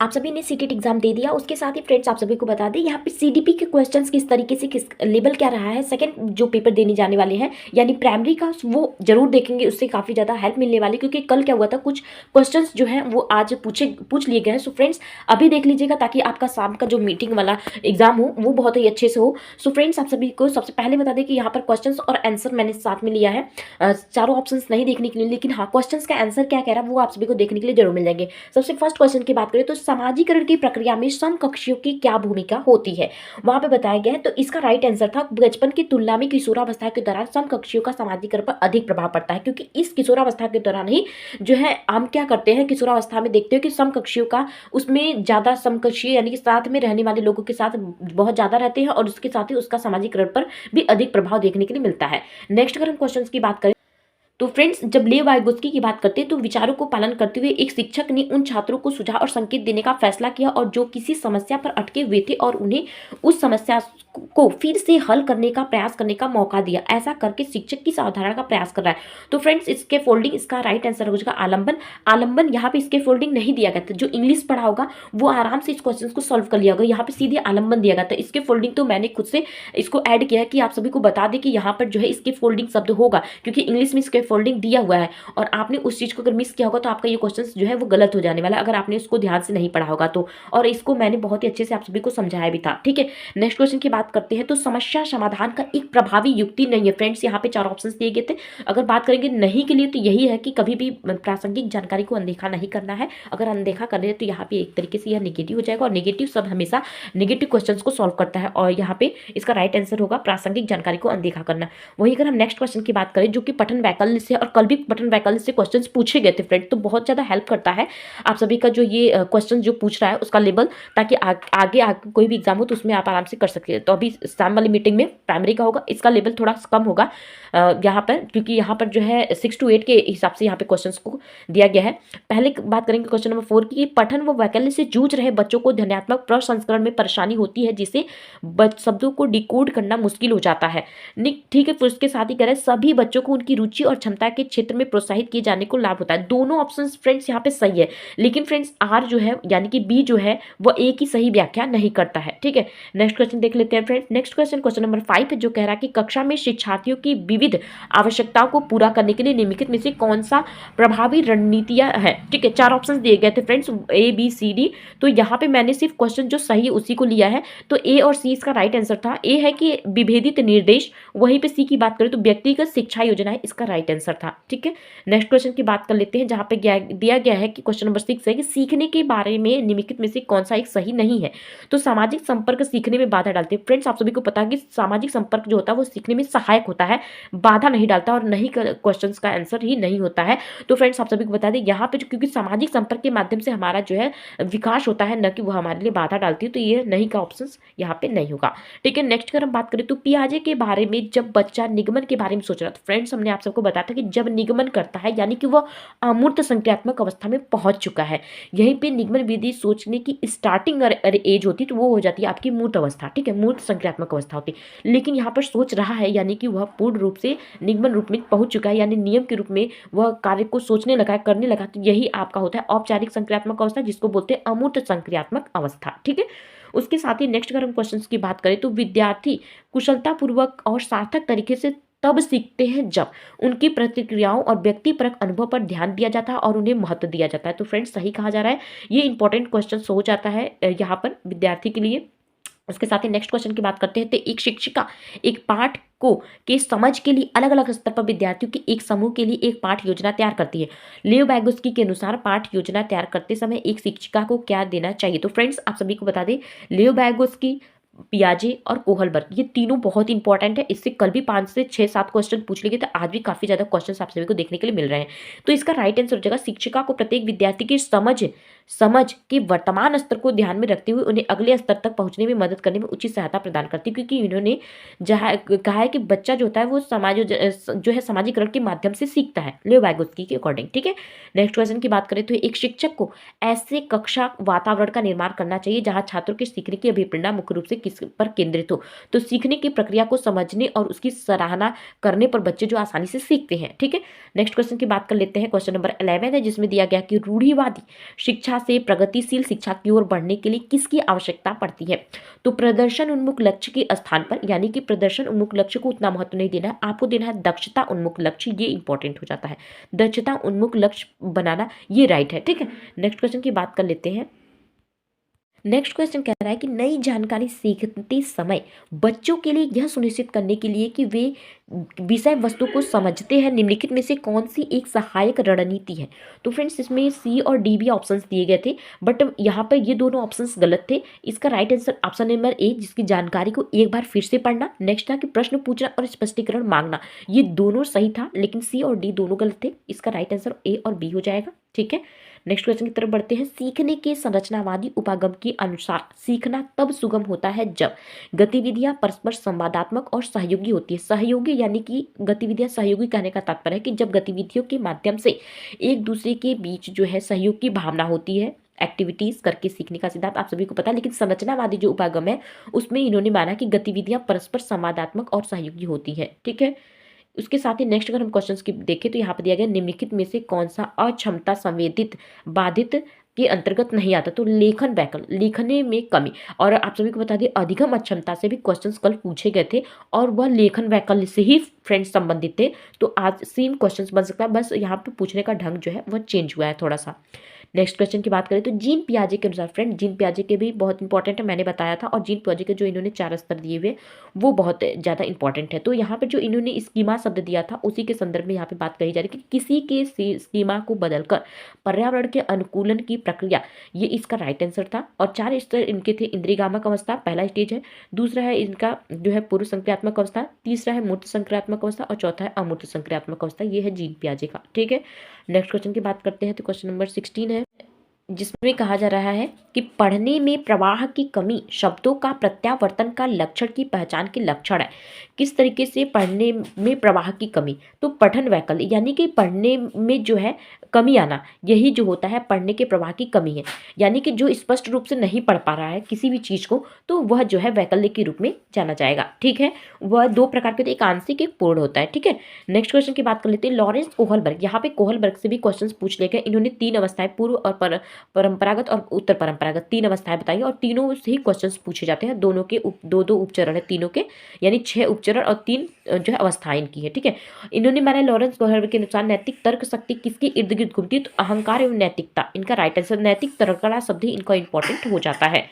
आप सभी ने सीटेट एग्जाम दे दिया, उसके साथ ही फ्रेंड्स आप सभी को बता दें यहाँ पे सीडीपी के क्वेश्चंस किस तरीके से किस लेवल क्या रहा है, सेकंड जो पेपर देने जाने वाले हैं यानी प्राइमरी का, वो जरूर देखेंगे, उससे काफ़ी ज़्यादा हेल्प मिलने वाली, क्योंकि कल क्या हुआ था कुछ क्वेश्चंस जो हैं वो आज पूछ लिए गए हैं। सो फ्रेंड्स अभी देख लीजिएगा ताकि आपका शाम का जो मीटिंग वाला एग्जाम हो वो बहुत ही अच्छे से हो। सो फ्रेंड्स आप सभी को सबसे पहले बता दें कि यहाँ पर क्वेश्चंस और आंसर मैंने साथ में लिया है, चारों ऑप्शंस नहीं देखने के लिए, लेकिन हाँ क्वेश्चंस का आंसर क्या कह रहा है वो आप सभी को देखने के लिए जरूर मिल जाएंगे। सबसे फर्स्ट क्वेश्चन की बात करें तो सामाजिकरण की प्रक्रिया में समकक्षियों की क्या भूमिका होती है, वहां पे बताया गया है। तो इसका राइट आंसर था बचपन की तुलना में किशोरावस्था के दौरान समकक्षियों का सामाजिकरण पर अधिक प्रभाव पड़ता है, क्योंकि इस किशोरावस्था के दौरान ही जो है हम क्या करते हैं, किशोरावस्था में देखते हो कि समकक्षियों का उसमें ज्यादा समकक्षीय यानी कि साथ में रहने वाले लोगों के साथ बहुत ज्यादा रहते हैं और उसके साथ ही उसका सामाजिकरण पर भी अधिक प्रभाव देखने के लिए मिलता है। नेक्स्ट अगर हम क्वेश्चन की बात करें तो फ्रेंड्स जब लेव वाइगोत्स्की की बात करते हैं तो विचारों को पालन करते हुए एक शिक्षक ने उन छात्रों को सुझाव और संकेत देने का फैसला किया और जो किसी समस्या पर अटके हुए थे और उन्हें उस समस्या को फिर से हल करने का प्रयास करने का मौका दिया। ऐसा करके शिक्षक की अवधारणा का प्रयास कर रहा है। तो फ्रेंड्स इसके फोल्डिंग, इसका राइट आंसर हो जाएगा आलम्बन। आलम्बन यहाँ पे इसके फोल्डिंग नहीं दिया गया था, जो इंग्लिश पढ़ा होगा वो आराम से इस क्वेश्चन को सॉल्व कर लिया होगा। यहाँ पे सीधे आलम्बन दिया गया था, इसके फोल्डिंग तो मैंने खुद से इसको ऐड किया है कि आप सभी को बता दें कि यहाँ पर जो है इसके फोल्डिंग शब्द होगा, क्योंकि इंग्लिश में इसके फोल्डिंग दिया हुआ है और आपने उस चीज को अगर मिस किया होगा तो आपका ये क्वेश्चन जो है वो गलत हो जाने वाला है, अगर आपने उसको ध्यान से नहीं पढ़ा होगा तो। और इसको मैंने बहुत ही अच्छे से आप सभी को समझाया भी था, ठीक है। नेक्स्ट क्वेश्चन की बात करते हैं तो समस्या समाधान का एक प्रभावी युक्ति नहीं है। फ्रेंड्स यहाँ पे चार ऑप्शंस दिए गए थे, अगर बात करेंगे नहीं के लिए तो यही है कि कभी भी प्रासंगिक जानकारी को अनदेखा नहीं करना है। अगर अनदेखा कर रहे हैं तो यहाँ पे एक तरीके से यह नेगेटिव हो जाएगा और नेगेटिव शब्द हमेशा नेगेटिव क्वेश्चंस को सॉल्व करता है और यहाँ पे इसका राइट आंसर होगा प्रासंगिक जानकारी को अनदेखा करना। वही अगर हम नेक्स्ट क्वेश्चन की बात करें जो कि पठन वैकल्य से, और कल भी पठन वैकल्य से क्वेश्चंस पूछे गए थे फ्रेंड, तो बहुत ज़्यादा हेल्प करता है आप सभी का जो ये क्वेश्चन जो पूछ रहा है उसका लेवल, ताकि आगे कोई भी एग्जाम हो तो उसमें आप आराम से कर सकते हैं। तो अभी शाम वाली मीटिंग में प्राइमरी का होगा, इसका लेवल थोड़ा कम होगा यहाँ पर, क्योंकि यहाँ पर जो है 6 to 8 के हिसाब से यहाँ पे क्वेश्चंस को दिया गया है। पहले बात करेंगे क्वेश्चन नंबर 4 की, पठन व वैकल्य से जूझ रहे बच्चों को ध्वन्यात्मक प्रसंस्करण में परेशानी होती है जिससे शब्दों को डिकोड करना मुश्किल हो जाता है। ठीक है, फिर उसके साथ ही कह रहे हैं सभी बच्चों को उनकी रुचि और क्षमता के क्षेत्र में प्रोत्साहित किए जाने को लाभ होता है। दोनों ऑप्शन फ्रेंड्स यहाँ पे सही है, लेकिन फ्रेंड्स आर जो है यानी कि बी जो है वो ए की सही व्याख्या नहीं करता है, ठीक है। नेक्स्ट क्वेश्चन देख लेते हैं फ्रेंड्स। नेक्स्ट क्वेश्चन नंबर 5 है जो कह रहा है कि कक्षा में शिक्षार्थियों की विविध आवश्यकताओं को पूरा करने के लिए निम्नलिखित में से कौन सा प्रभावी रणनीतियां है, ठीक है। चार ऑप्शन दिए गए थे friends, A B C D. तो यहाँ पे मैंने सिर्फ क्वेश्चन जो सही है उसी को लिया है, तो ए और सी इसका राइट आंसर था। ए है कि विभेदित निर्देश, वहीं पे सी की बात करें तो व्यक्तिगत शिक्षा योजना है, इसका राइट आंसर था, ठीक है। नेक्स्ट क्वेश्चन की बात कर लेते हैं जहाँ पे दिया गया है कि क्वेश्चन नंबर 6 है कि सीखने के बारे में निम्नलिखित में से कौन सा एक सही नहीं है। तो सामाजिक संपर्क सीखने में बाधा डालते हैं। फ्रेंड्स आप सभी को पता है कि सामाजिक संपर्क जो होता है वो सीखने में सहायक होता है, बाधा नहीं डालता और नहीं क्वेश्चन का आंसर ही नहीं होता है। तो फ्रेंड्स आप सभी को बता दें यहाँ पे क्योंकि सामाजिक संपर्क के माध्यम से हमारा जो है विकास होता है, न कि वो हमारे लिए बाधा डालती है, तो ये नहीं का ऑप्शन यहाँ पे नहीं होगा, ठीक है। नेक्स्ट अगर हम बात करें तो पियाजे के बारे में जब बच्चा निगमन के बारे में सोच रहा था, फ्रेंड्स हमने आप सबको बताया था कि जब निगमन करता है यानी कि वह अमूर्त संक्रियात्मक अवस्था में पहुंच चुका है, यहीं पे निगमन विधि सोचने की स्टार्टिंग एज होती तो वो हो जाती है आपकी मूर्त अवस्था, ठीक है, मूर्त संक्रियात्मक अवस्था होती। लेकिन यहाँ पर सोच रहा है यानी कि वह पूर्ण रूप से निगमन रूप में पहुंच चुका है, यानी नियम के रूप में वह कार्य को सोचने लगा है, करने लगा, तो यही आपका होता है औपचारिक संक्रियात्मक अवस्था, जिसको बोलते हैं अमूर्त संक्रियात्मक अवस्था, ठीक है। उसके साथ ही नेक्स्ट अगर हम क्वेश्चन की बात करें तो विद्यार्थी कुशलतापूर्वक और सार्थक तरीके से तब सीखते हैं जब उनकी प्रतिक्रियाओं और व्यक्तिपरक अनुभव पर ध्यान दिया जाता है और उन्हें महत्व दिया जाता है। तो फ्रेंड्स सही कहा जा रहा है, ये इंपॉर्टेंट क्वेश्चन हो जाता है यहाँ पर विद्यार्थी के लिए। उसके साथ ही नेक्स्ट क्वेश्चन की बात करते हैं तो एक शिक्षिका एक पाठ को के समझ के लिए अलग अलग स्तर पर विद्यार्थियों के एक समूह के लिए एक पाठ योजना तैयार करती है। लेव वाइगोत्स्की के अनुसार पाठ योजना तैयार करते समय एक शिक्षिका को क्या देना चाहिए। तो फ्रेंड्स आप सभी को बता दें लेव वाइगोत्स्की, पियाजे और कोहलबर्ग ये तीनों बहुत इंपॉर्टेंट है। इससे कल भी 5 से 6-7 क्वेश्चन पूछ लिए थे, आज भी काफी ज्यादा क्वेश्चन आप सभी को देखने के लिए मिल रहे हैं। तो इसका राइट आंसर हो जाएगा शिक्षिका को प्रत्येक विद्यार्थी की समझ के वर्तमान स्तर को ध्यान में रखते हुए उन्हें अगले स्तर तक पहुंचने में मदद करने में उचित सहायता प्रदान करती है, क्योंकि इन्होंने जहाँ कहा है कि बच्चा जो होता है वो जो है सामाजिकरण के माध्यम से सीखता है लेव वाइगोत्स्की के अकॉर्डिंग, ठीक है। नेक्स्ट क्वेश्चन की बात करें तो एक शिक्षक को ऐसे कक्षा वातावरण का निर्माण करना चाहिए जहाँ छात्रों के सीखने की अभिप्रेरणा मुख्य रूप से किस पर केंद्रित हो। तो सीखने की प्रक्रिया को समझने और उसकी सराहना करने पर बच्चे जो आसानी से सीखते हैं। ठीक है, नेक्स्ट क्वेश्चन की बात कर लेते हैं। क्वेश्चन नंबर 11 है, जिसमें दिया गया कि रूढ़िवादी शिक्षा से प्रगतिशील शिक्षा की ओर बढ़ने के लिए किसकी आवश्यकता पड़ती है। तो प्रदर्शन उन्मुख लक्ष्य के स्थान पर, यानी कि प्रदर्शन उन्मुख लक्ष्य को उतना महत्व नहीं देना है, आपको देना है दक्षता उन्मुख लक्ष्य, ये इंपॉर्टेंट हो जाता है। दक्षता उन्मुख लक्ष्य बनाना ये राइट है। ठीक है, नेक्स्ट क्वेश्चन की बात कर लेते हैं। नेक्स्ट क्वेश्चन कह रहा है कि नई जानकारी सीखते समय बच्चों के लिए यह सुनिश्चित करने के लिए कि वे विषय वस्तु को समझते हैं, निम्नलिखित में से कौन सी एक सहायक रणनीति है। तो फ्रेंड्स इसमें सी और डी भी ऑप्शंस दिए गए थे, बट यहाँ पर ये दोनों ऑप्शंस गलत थे। इसका right answer option number A, जिसकी जानकारी को एक बार फिर से पढ़ना। नेक्स्ट था कि प्रश्न पूछना और स्पष्टीकरण मांगना, ये दोनों सही था, लेकिन सी और डी दोनों गलत थे। इसका राइट आंसर ए और बी हो जाएगा। ठीक है, नेक्स्ट क्वेश्चन की तरफ बढ़ते हैं। सीखने के संरचनावादी उपागम के अनुसार सीखना तब सुगम होता है जब गतिविधियां परस्पर संवादात्मक और सहयोगी होती है। सहयोगी यानी कि गतिविधियां सहयोगी कहने का तात्पर्य है कि जब गतिविधियों के माध्यम से एक दूसरे के बीच जो है सहयोग की भावना होती है, एक्टिविटीज करके सीखने का सिद्धांत आप सभी को पता है। लेकिन संरचनावादी जो उपागम है उसमें इन्होंने माना कि गतिविधियां परस्पर संवादात्मक और सहयोगी होती है। ठीक है, उसके साथ ही नेक्स्ट अगर हम क्वेश्चंस की देखें तो यहाँ पर दिया गया निम्नलिखित में से कौन सा अक्षमता संवेदित बाधित के अंतर्गत नहीं आता। तो लेखन वैकल्प, लिखने में कमी, और आप सभी को बता दें अधिगम अक्षमता से भी क्वेश्चंस कल पूछे गए थे और वह लेखन वैकल्प से ही फ्रेंड्स संबंधित थे। तो आज सेम क्वेश्चंस बन सकता है, बस यहाँ पे पूछने का ढंग जो है वह चेंज हुआ है थोड़ा सा। नेक्स्ट क्वेश्चन की बात करें तो जीन पियाजे के अनुसार, फ्रेंड जीन पियाजे के भी बहुत इंपॉर्टेंट है, मैंने बताया था, और जीन पियाजे के जो इन्होंने 4 स्तर दिए हुए वो बहुत ज़्यादा इंपॉर्टेंट है। तो यहाँ पर जो इन्होंने स्कीमा शब्द दिया था उसी के संदर्भ में यहाँ पे बात कही जा रही है कि किसी के स्कीमा को बदलकर पर्यावरण के अनुकूलन की प्रक्रिया, ये इसका राइट आंसर था। और 4 स्तर इनके थे। इंद्रियगामक अवस्था पहला स्टेज है, दूसरा है इनका जो है पूर्व संक्रियात्मक अवस्था, तीसरा है मूर्त संक्रियात्मक अवस्था और चौथा है अमूर्त संक्रियात्मक अवस्था। ये है जीन पियाजे का। ठीक है, नेक्स्ट क्वेश्चन की बात करते हैं तो क्वेश्चन नंबर 16 है, जिसमें कहा जा रहा है कि पढ़ने में प्रवाह की कमी शब्दों का प्रत्यावर्तन का लक्षण की पहचान के लक्षण है। किस तरीके से पढ़ने में प्रवाह की कमी, तो पठन वैकल्य यानी कि पढ़ने में जो है कमी आना, यही जो होता है पढ़ने के प्रवाह की कमी है। यानी कि जो स्पष्ट रूप से नहीं पढ़ पा रहा है किसी भी चीज को, तो वह जो है वैकल्य के रूप में जाना जाएगा। ठीक है, वह 2 प्रकार के होते हैं, एक आंशिक एक पूर्ण होता है। ठीक है, नेक्स्ट क्वेश्चन की बात कर लेते हैं। लॉरेंस कोहलबर्ग, यहाँ पे कोहलबर्ग से भी क्वेश्चन पूछ ले गए। इन्होंने 3 अवस्थाएं, पूर्व और परंपरागत और उत्तर परंपरागत, 3 अवस्थाएं बताई और तीनों से ही क्वेश्चंस पूछे जाते हैं। दोनों के 2-2 उपचरण है तीनों के, यानी 6 उपचरण और 3 जो है अवस्थाएं इनकी है। ठीक है, इन्होंने माना लॉरेंस कोहलबर्ग के अनुसार नैतिक तर्क शक्ति किसके इर्द गिर्द घूमती है, तो अहंकार एवं नैतिकता, इनका राइट आंसर। नैतिक तर्कड़ा शब्द ही इनका इंपॉर्टेंट हो जाता है।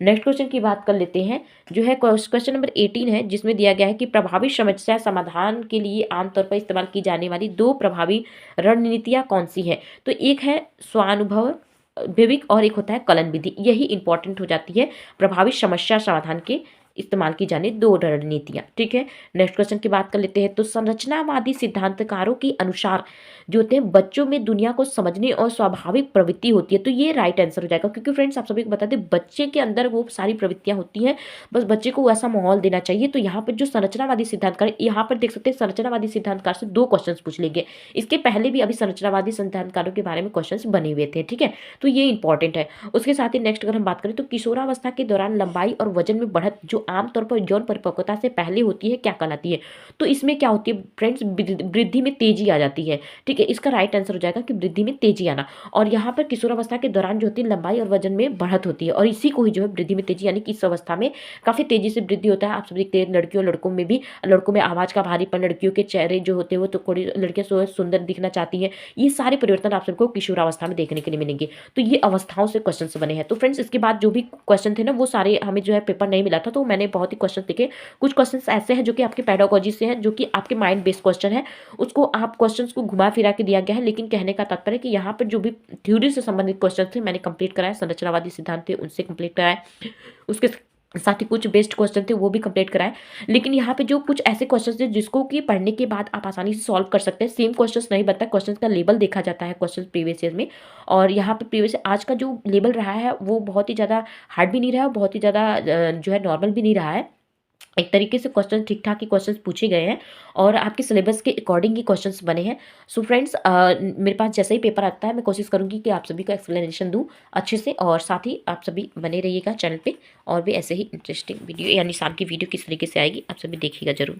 नेक्स्ट क्वेश्चन की बात कर लेते हैं, जो है क्वेश्चन नंबर 18 है, जिसमें दिया गया है कि प्रभावी समस्या समाधान के लिए आमतौर पर इस्तेमाल की जाने वाली 2 प्रभावी रणनीतियां कौन सी है। तो एक है स्वानुभव विवेक और एक होता है कलन विधि। यही इंपॉर्टेंट हो जाती है प्रभावी समस्या समाधान के इस्तेमाल की जाने 2 रणनीतियां। ठीक है, नेक्स्ट क्वेश्चन की बात कर लेते हैं तो संरचनावादी सिद्धांतकारों के अनुसार जो होते हैं बच्चों में दुनिया को समझने और स्वाभाविक प्रवृत्ति होती है। तो ये राइट आंसर हो जाएगा, क्योंकि फ्रेंड्स आप सभी को बता दें बच्चे के अंदर वो सारी प्रवृत्तियां होती हैं, बस बच्चे को वैसा माहौल देना चाहिए। तो यहाँ पर जो संरचनावादी सिद्धांतकार, यहाँ पर देख सकते हैं संरचनावादी सिद्धांतकार से 2 क्वेश्चन पूछ लेंगे। इसके पहले भी अभी संरचनावादी सिद्धांतकारों के बारे में क्वेश्चन बने हुए थे। ठीक है, तो ये इंपॉर्टेंट है। उसके साथ ही नेक्स्ट अगर हम बात करें तो किशोरावस्था के दौरान लंबाई और वजन में बढ़त जो आमतौर पर यौन परिपक्वता से पहले होती है क्या कहलाती है। तो इसमें क्या होती है फ्रेंड्स, वृद्धि में तेजी आ जाती है। ठीक है, इसका राइट आंसर हो जाएगा कि वृद्धि में तेजी आना। और यहाँ पर किशोरावस्था के दौरान जो होती है लंबाई और वजन में बढ़त होती है, और इसी को ही जो है वृद्धि में तेजी, यानी कि इस अवस्था में काफी तेजी से वृद्धि होता है। आप सब देखते हैं लड़कियों लड़कों में भी, लड़कों में आवाज का भारीपन, लड़कियों के चेहरे जो होते हैं वो तो थोड़ी लड़कियां सुंदर दिखना चाहती हैं, ये सारे परिवर्तन आप सबको किशोरावस्था में देखने के लिए मिलेंगे। तो ये अवस्थाओं से क्वेश्चन बने हैं। तो फ्रेंड्स इसके बाद जो भी क्वेश्चन थे ना वो सारे हमें जो है पेपर नहीं मिला था, तो मैंने बहुत ही क्वेश्चन देखे। कुछ क्वेश्चंस ऐसे हैं जो कि आपके पेडागोजी से हैं, जो कि आपके माइंड बेस्ड क्वेश्चन है, उसको आप क्वेश्चंस को घुमा फिरा के दिया गया है। लेकिन कहने का तात्पर्य कि यहाँ पर जो भी थ्योरी से संबंधित क्वेश्चन थे मैंने कंप्लीट कराया, संरचनावादी सिद्धांत थे उनसे कंप्लीट कराया, उसके साथ ही कुछ बेस्ट क्वेश्चन थे वो भी कंप्लीट कराए। लेकिन यहाँ पे जो कुछ ऐसे क्वेश्चन थे जिसको कि पढ़ने के बाद आप आसानी से सॉल्व कर सकते हैं, सेम क्वेश्चंस नहीं बनता, क्वेश्चन का लेवल देखा जाता है क्वेश्चन प्रीवियस ईयर में। और यहाँ पे प्रीवियस आज का जो लेवल रहा है वो बहुत ही ज़्यादा हार्ड भी नहीं रहा है, बहुत ही ज़्यादा जो है नॉर्मल भी नहीं रहा है। एक तरीके से क्वेश्चन ठीक ठाक ही क्वेश्चंस पूछे गए हैं और आपके सिलेबस के अकॉर्डिंग ही क्वेश्चंस बने हैं। सो फ्रेंड्स, मेरे पास जैसा ही पेपर आता है मैं कोशिश करूँगी कि आप सभी को एक्सप्लेनेशन दूँ अच्छे से, और साथ ही आप सभी बने रहिएगा चैनल पे, और भी ऐसे ही इंटरेस्टिंग वीडियो यानी शाम की वीडियो किस तरीके से आएगी आप सभी देखिएगा ज़रूर।